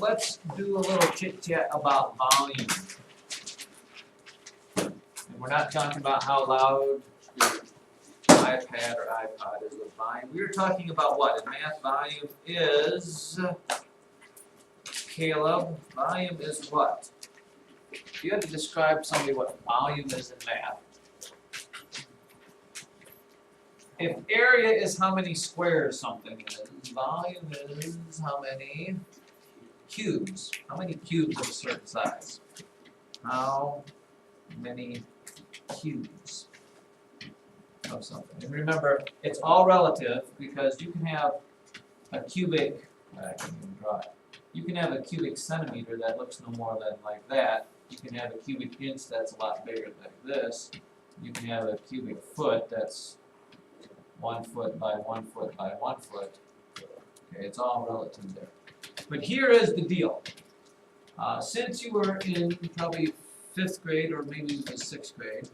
let's do a little chit-chat about volume. And we're not talking about how loud your iPad or iPod is with volume. We were talking about what? In math, volume is, Caleb, volume is what? If you had to describe somebody what volume is in math, if area is how many squares something is, volume is how many cubes. How many cubes of a certain size? How many cubes of something? And remember, it's all relative because you can have a cubic, I can't even draw it. You can have a cubic centimeter that looks no more than like that. You can have a cubic inch that's a lot bigger like this. You can have a cubic foot that's 1 foot by 1 foot by 1 foot. Okay, it's all relative there. But here is the deal. Since you were in probably 5th grade or maybe even 6th grade,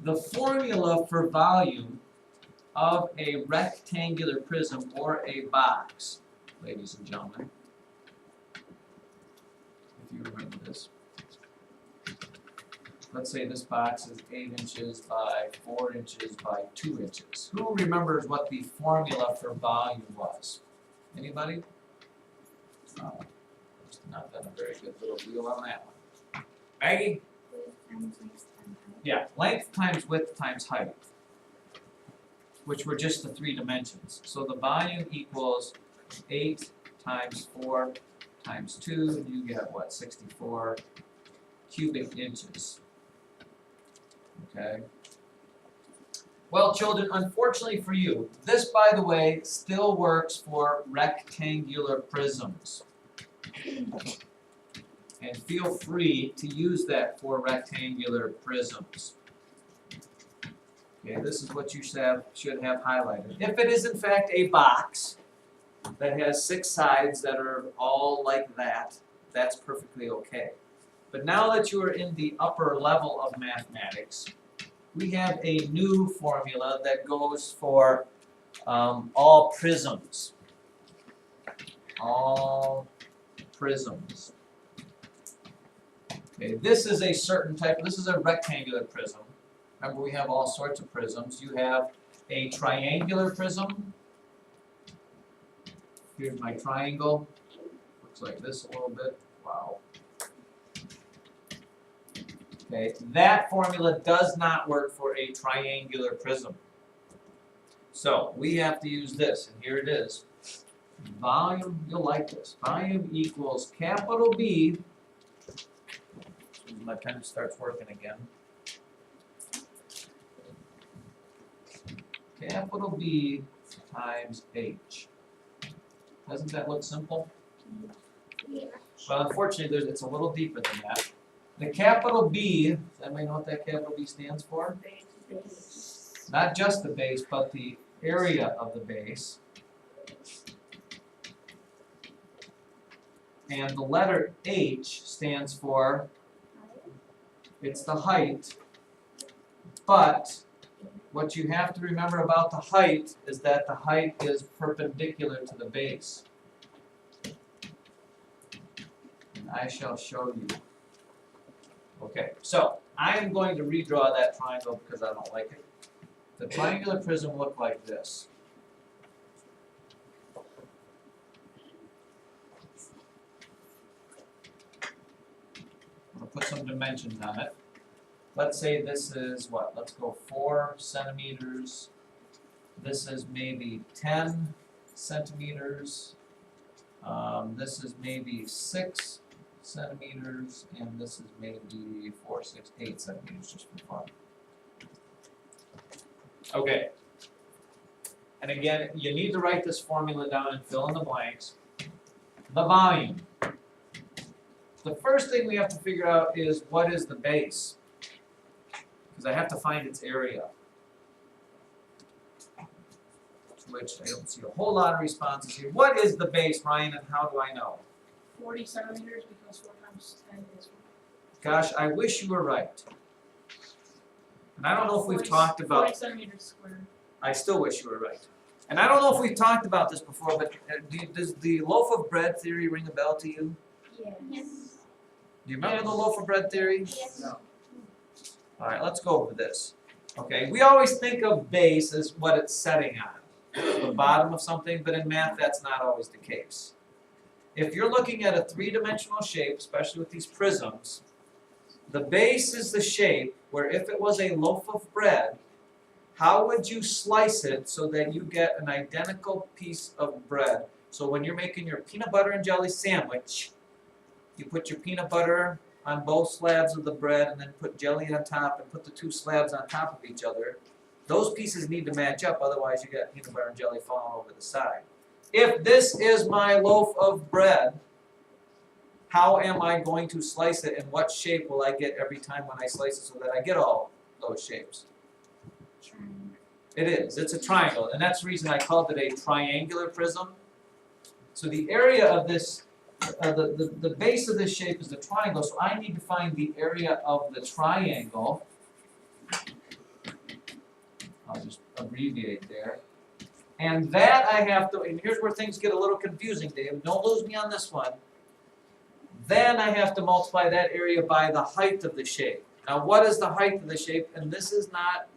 the formula for volume of a rectangular prism or a box, ladies and gentlemen, if you remember this. Let's say this box is 8 inches by 4 inches by 2 inches. Who remembers what the formula for volume was? Anybody? Just not done a very good little deal on that one. Maggie? Yeah, length times width times height, which were just the 3 dimensions. So the volume equals 8 times 4 times 2, and you get what, 64 cubic inches. Okay. Well, children, unfortunately for you, this, by the way, still works for rectangular prisms. And feel free to use that for rectangular prisms. Okay, this is what you should have highlighted. If it is in fact a box that has 6 sides that are all like that, that's perfectly okay. But now that you are in the upper level of mathematics, we have a new formula that goes for all prisms. All prisms. Okay, this is a certain type, this is a rectangular prism. Remember, we have all sorts of prisms. You have a triangular prism. Here's my triangle. Looks like this a little bit. Wow. Okay, that formula does not work for a triangular prism. So we have to use this, and here it is. Volume, you'll like this. Volume equals capital B. My pen starts working again. Capital B times H. Doesn't that look simple? Yeah. Well, unfortunately, it's a little deeper than that. The capital B, does anybody know what that capital B stands for? Base. Not just the base, but the area of the base. And the letter H stands for, it's the height, but what you have to remember about the height is that the height is perpendicular to the base. And I shall show you. Okay, so I am going to redraw that triangle because I don't like it. The triangular prism looked like this. I'm going to put some dimensions on it. Let's say this is what? Let's go 4 centimeters. This is maybe 10 centimeters. This is maybe 6 centimeters, and this is maybe 4, 6, 8 centimeters, just for fun. Okay. And again, you need to write this formula down and fill in the blanks. The volume. The first thing we have to figure out is what is the base? Because I have to find its area. To which I don't see a whole lot of responses here. What is the base, Ryan, and how do I know? 40 centimeters because 4 times 10 is 1. Gosh, I wish you were right. And I don't know if we've talked about... 40 centimeters squared. I still wish you were right. And I don't know if we've talked about this before, but does the loaf of bread theory ring a bell to you? Yes. Do you remember the loaf of bread theory? Yes. No. All right, let's go over this. Okay, we always think of base as what it's setting on, the bottom of something, but in math that's not always the case. If you're looking at a three-dimensional shape, especially with these prisms, the base is the shape where if it was a loaf of bread, how would you slice it so that you get an identical piece of bread? So when you're making your peanut butter and jelly sandwich, you put your peanut butter on both slabs of the bread and then put jelly on top and put the two slabs on top of each other. Those pieces need to match up, otherwise you get peanut butter and jelly falling over the side. If this is my loaf of bread, how am I going to slice it and what shape will I get every time when I slice it so that I get all those shapes? It is. It's a triangle, and that's the reason I called it a triangular prism. So the area of this, the base of this shape is the triangle, so I need to find the area of the triangle. I'll just abbreviate there. And that I have to, and here's where things get a little confusing, Dave. Don't lose me on this one. Then I have to multiply that area by the height of the shape. Now what is the height of the shape? And this is not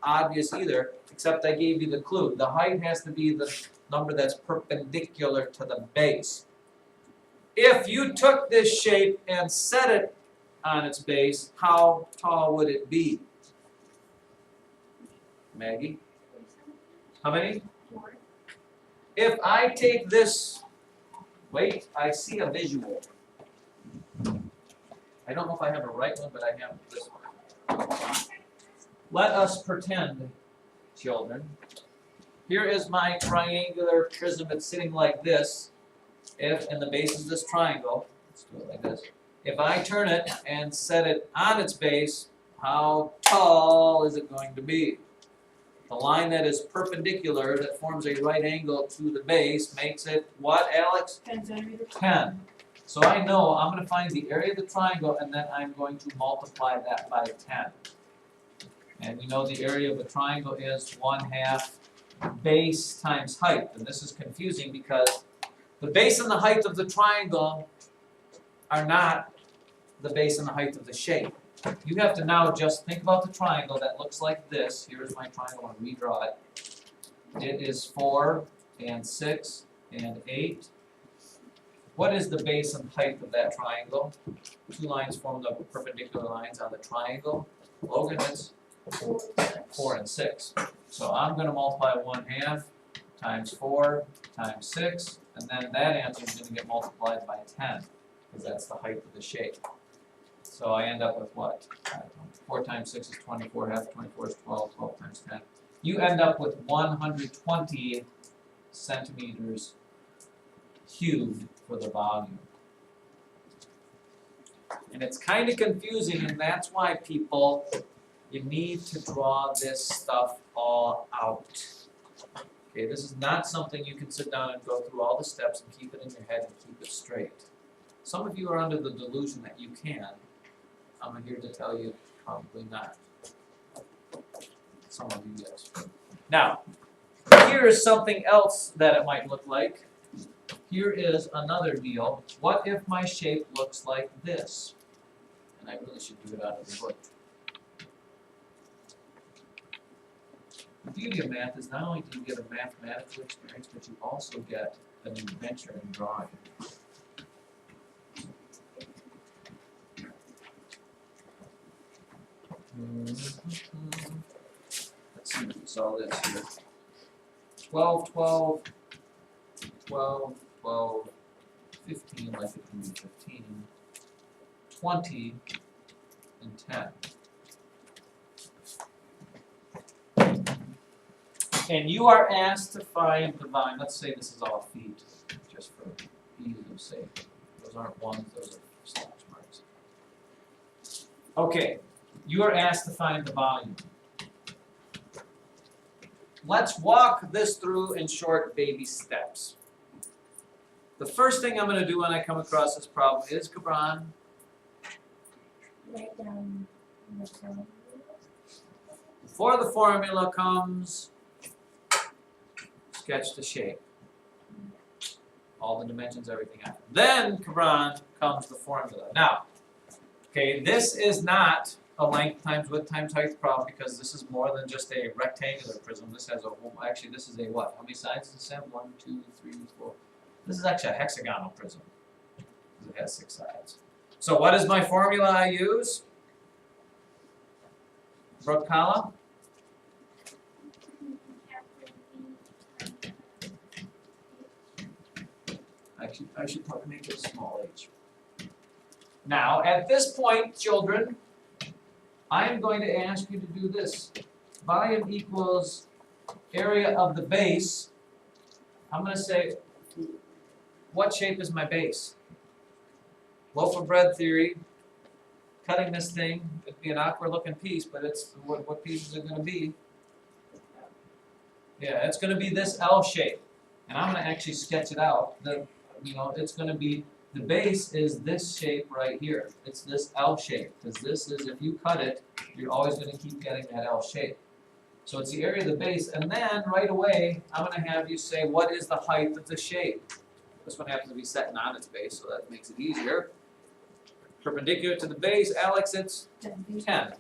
obvious either, except I gave you the clue. The height has to be the number that's perpendicular to the base. If you took this shape and set it on its base, how tall would it be? Maggie? How many? 4. If I take this, wait, I see a visual. I don't know if I have a right one, but I have this one. Let us pretend, children. Here is my triangular prism. It's sitting like this. If, and the base is this triangle, let's do it like this. If I turn it and set it on its base, how tall is it going to be? The line that is perpendicular, that forms a right angle to the base, makes it what, Alex? 10 centimeters. 10. So I know I'm going to find the area of the triangle, and then I'm going to multiply that by 10. And we know the area of a triangle is 1/2 base times height. And this is confusing because the base and the height of the triangle are not the base and the height of the shape. You have to now just think about the triangle that looks like this. Here's my triangle. I'll redraw it. It is 4 and 6 and 8. What is the base and height of that triangle? Two lines form the perpendicular lines on the triangle. Logan, it's 4 and 6. So I'm going to multiply 1/2 times 4 times 6, and then that answer is going to get multiplied by 10, because that's the height of the shape. So I end up with what? 4 times 6 is 24, half 24 is 12, 12 times 10. You end up with 120 centimeters cubed for the volume. And it's kind of confusing, and that's why people, you need to draw this stuff all out. Okay, this is not something you can sit down and go through all the steps and keep it in your head and keep it straight. Some of you are under the delusion that you can. I'm here to tell you, probably not. Some of you, yes. Now, here is something else that it might look like. Here is another deal. What if my shape looks like this? And I really should do it out of the book. The beauty of math is not only do you get a mathematical experience, but you also get an adventure in drawing. Let's see what we saw this here. 12, 12, 12, 12, 15, like it can be 15, 20, and 10. And you are asked to find the volume. Let's say this is all feet, just for ease of sake. Those aren't ones, those are slash marks. Okay, you are asked to find the volume. Let's walk this through in short baby steps. The first thing I'm going to do when I come across this problem is, Cabran, Write down the formula. before the formula comes, sketch the shape. All the dimensions, everything else. Then, Karan, comes the formula. Now, okay, this is not a length times width times height problem because this is more than just a rectangular prism. This has a whole, actually this is a what? How many sides does this have? 1, 2, 3, 4. This is actually a hexagonal prism. It has 6 sides. So what is my formula I use? Brooke Kala? I should probably make it a small h. Now, at this point, children, I am going to ask you to do this. Volume equals area of the base. I'm going to say, what shape is my base? Loaf of bread theory. Cutting this thing, it'd be an awkward looking piece, but it's what piece is it going to be? Yeah, it's going to be this L shape. And I'm going to actually sketch it out. It's going to be, the base is this shape right here. It's this L shape, because this is, if you cut it, you're always going to keep getting that L shape. So it's the area of the base, and then right away, I'm going to have you say, what is the height of the shape? This one happens to be set on its base, so that makes it easier. Perpendicular to the base, Alex, it's 10.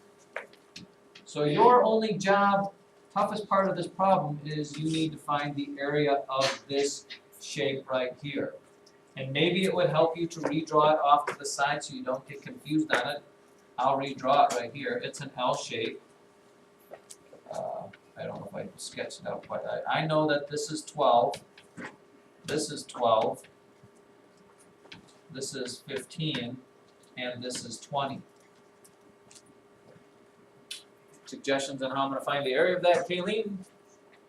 So your only job, toughest part of this problem is you need to find the area of this shape right here. And maybe it would help you to redraw it off to the side so you don't get confused on it. I'll redraw it right here. It's an L shape. I don't know if I sketched it out quite. I know that this is 12. This is 12. This is 15. And this is 20. Suggestions on how I'm going to find the area of that, Kayleen?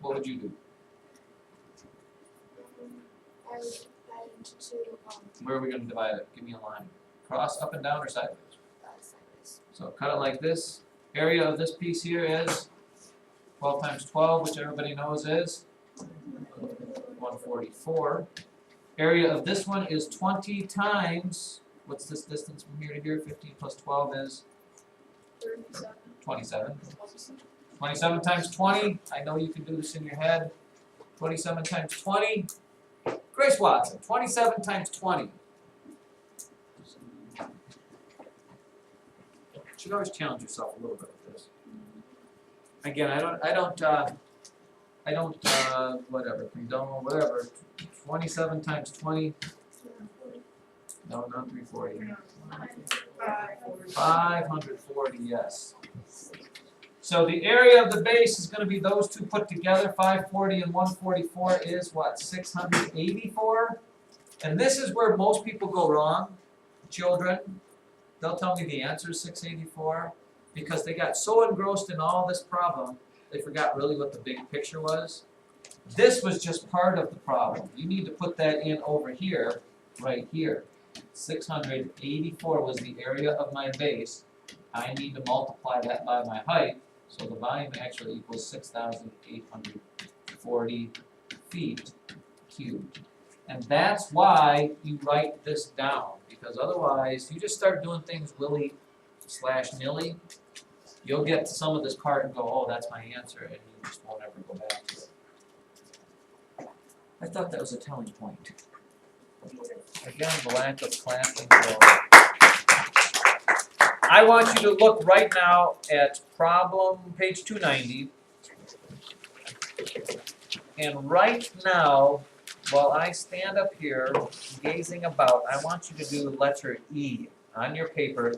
What would you do? I would divide into 2. Where are we going to divide it? Give me a line. Cross, up and down, or sideways? Sideways. So cut it like this. Area of this piece here is 12 times 12, which everybody knows is 144. Area of this one is 20 times, what's this distance from here to here? 15 plus 12 is 27. 27 times 20, I know you can do this in your head. 27 times 20, Grace Watson, 27 times 20. You should always challenge yourself a little bit with this. Again, whatever, condone, whatever. 27 times 20, no, not 340. 540, yes. So the area of the base is going to be those two put together. 540 and 144 is what? 684? And this is where most people go wrong, children. They'll tell me the answer is 684 because they got so engrossed in all this problem, they forgot really what the big picture was. This was just part of the problem. You need to put that in over here, right here. 684 was the area of my base. I need to multiply that by my height, so the volume actually equals 6,840 feet cubed. And that's why you write this down, because otherwise, you just start doing things willy/nilly, you'll get to some of this part and go, oh, that's my answer, and you just won't ever go back to it. I thought that was a telling point. Again, the lack of class control. I want you to look right now at problem page 290. And right now, while I stand up here gazing about, I want you to do letter E on your paper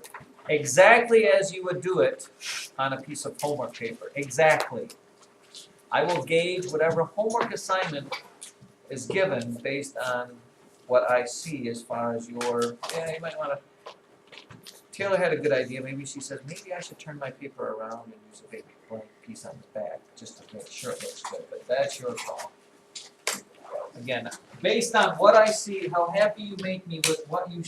exactly as you would do it on a piece of homework paper. Exactly. I will gauge whatever homework assignment is given based on what I see as far as your, you might want to, Taylor had a good idea. Maybe she says, maybe I should turn my paper around and use a big blank piece on the back just to make sure it looks good, but that's your call. Again, based on what I see, how happy you make me with what you